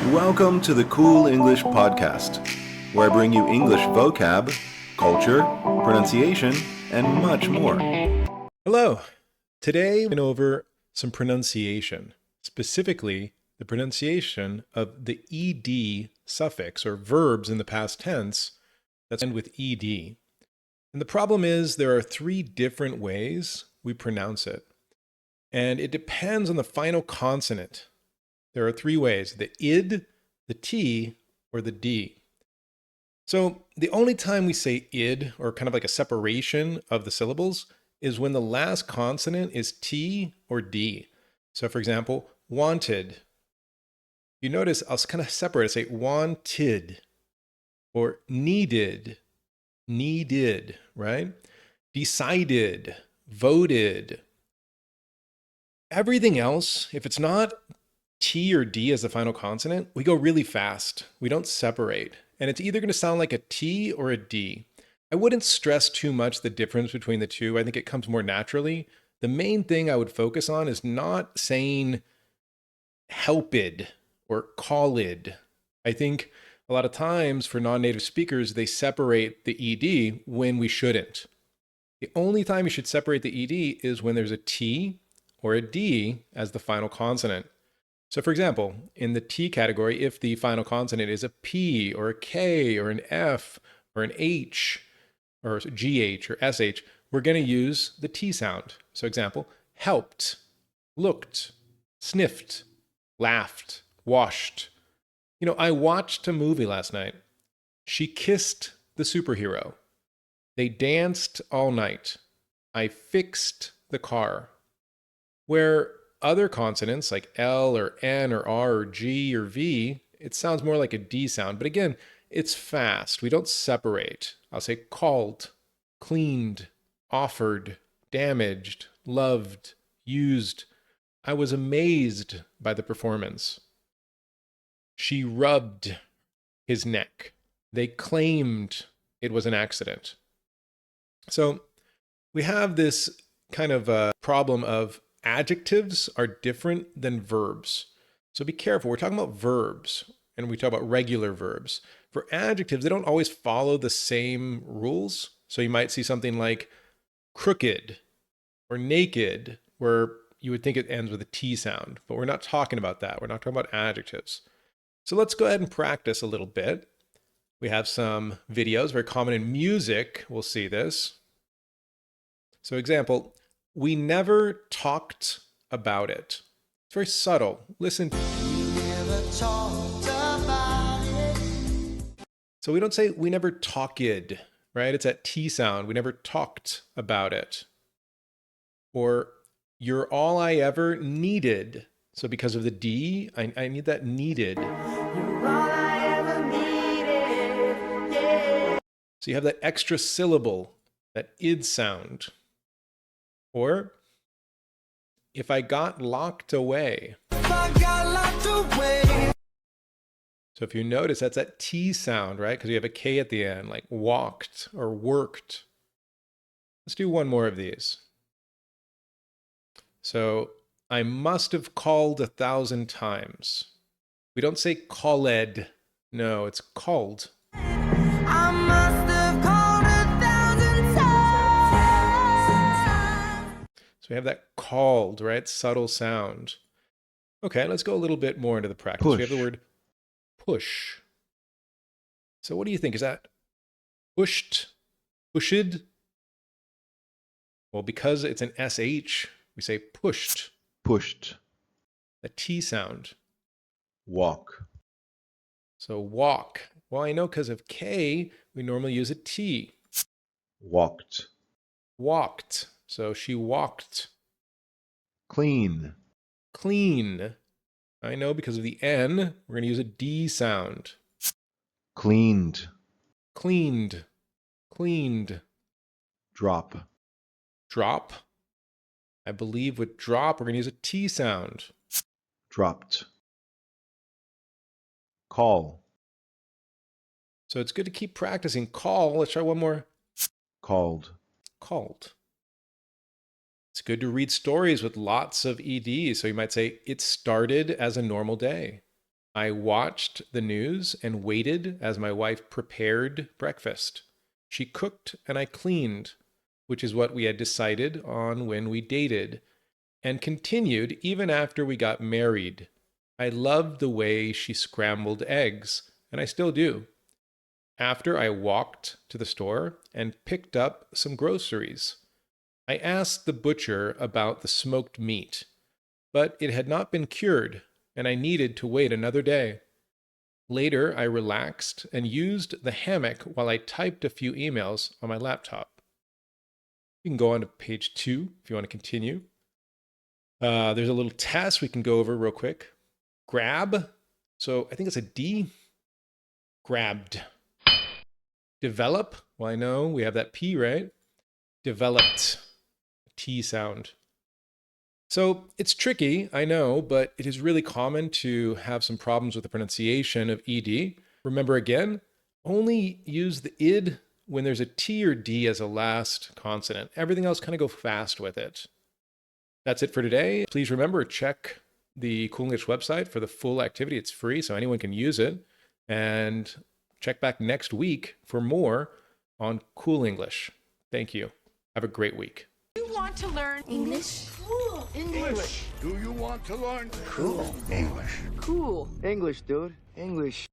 Welcome to the Cool English Podcast, where I bring you English vocab, culture, pronunciation, and much more. Hello. Today we're going over some pronunciation, specifically the pronunciation of the ed suffix or verbs in the past tense that end with ed. And the problem is there are three different ways we pronounce it. And it depends on the final consonant. There are three ways: the id, the t, or the d. So the only time we say id, or kind of like a separation of the syllables, is when the last consonant is t or d. So for example, wanted. You notice I'll kind of separate. I say wanted, or needed, right? Decided, voted. Everything else, if it's not T or D as the final consonant, we go really fast. We don't separate. And it's either going to sound like a T or a D. I wouldn't stress too much the difference between the two. I think it comes more naturally. The main thing I would focus on is not saying helped or called. I think a lot of times for non-native speakers, they separate the ED when we shouldn't. The only time you should separate the ED is when there's a T or a D as the final consonant. So for example, in the T category, if the final consonant is a P or a K or an F or an H or GH or SH, we're going to use the T sound. So example, helped, looked, sniffed, laughed, washed. I watched a movie last night. She kissed the superhero. They danced all night. I fixed the car. Where other consonants like L or N or R or G or V, it sounds more like a D sound. But again, it's fast. We don't separate. I'll say called, cleaned, offered, damaged, loved, used. I was amazed by the performance. She rubbed his neck. They claimed it was an accident. So we have this kind of problem of adjectives are different than verbs. So be careful. We're talking about verbs and we talk about regular verbs. For adjectives, they don't always follow the same rules. So you might see something like crooked or naked, where you would think it ends with a T sound, but we're not talking about that. We're not talking about adjectives. So let's go ahead and practice a little bit. We have some videos, very common in music. We'll see this. So example, we never talked about it. It's very subtle. Listen. We never talked about it. So we don't say we never talked, right? It's that T sound. We never talked about it. Or you're all I ever needed. So because of the D, I need that needed. You're all I ever needed, yeah. So you have that extra syllable, that id sound. Or if I got locked away. So if you notice, that's that T sound, right? Because you have a K at the end, like walked or worked. Let's do one more of these. So I must have called 1,000 times. We don't say called. No, it's called. I must have called 1,000 times. So we have that called, right? Subtle sound. Okay, let's go a little bit more into the practice. Push. We have the word push. So what do you think? Is that pushed? Pushed? Well, because it's an SH, we say pushed. Pushed. The T sound. Walk. So walk. Well, I know because of K, we normally use a T. Walked. Walked. So she walked. Clean. Clean. I know because of the N, we're going to use a D sound. Cleaned. Cleaned. Cleaned. Drop. Drop. I believe with drop, we're going to use a T sound. Dropped. Call. So it's good to keep practicing. Call. Let's try one more. Called. Called. It's good to read stories with lots of ED. So you might say, it started as a normal day. I watched the news and waited as my wife prepared breakfast. She cooked and I cleaned, which is what we had decided on when we dated, and continued even after we got married. I loved the way she scrambled eggs, and I still do. After I walked to the store and picked up some groceries, I asked the butcher about the smoked meat, but it had not been cured, and I needed to wait another day. Later, I relaxed and used the hammock while I typed a few emails on my laptop. You can go on to page 2 if you want to continue. There's a little test we can go over real quick. Grab. So I think it's a D. Grabbed. Develop. Well, I know we have that P, right? Developed. T sound. So it's tricky, I know, but it is really common to have some problems with the pronunciation of ED. Remember again, only use the id when there's a T or D as a last consonant. Everything else kind of go fast with it. That's it for today. Please remember, check the Cool English website for the full activity. It's free, so anyone can use it. And check back next week for more on Cool English. Thank you. Have a great week. You want to learn English? Cool English. Do you want to learn Cool English? Cool English, dude. English.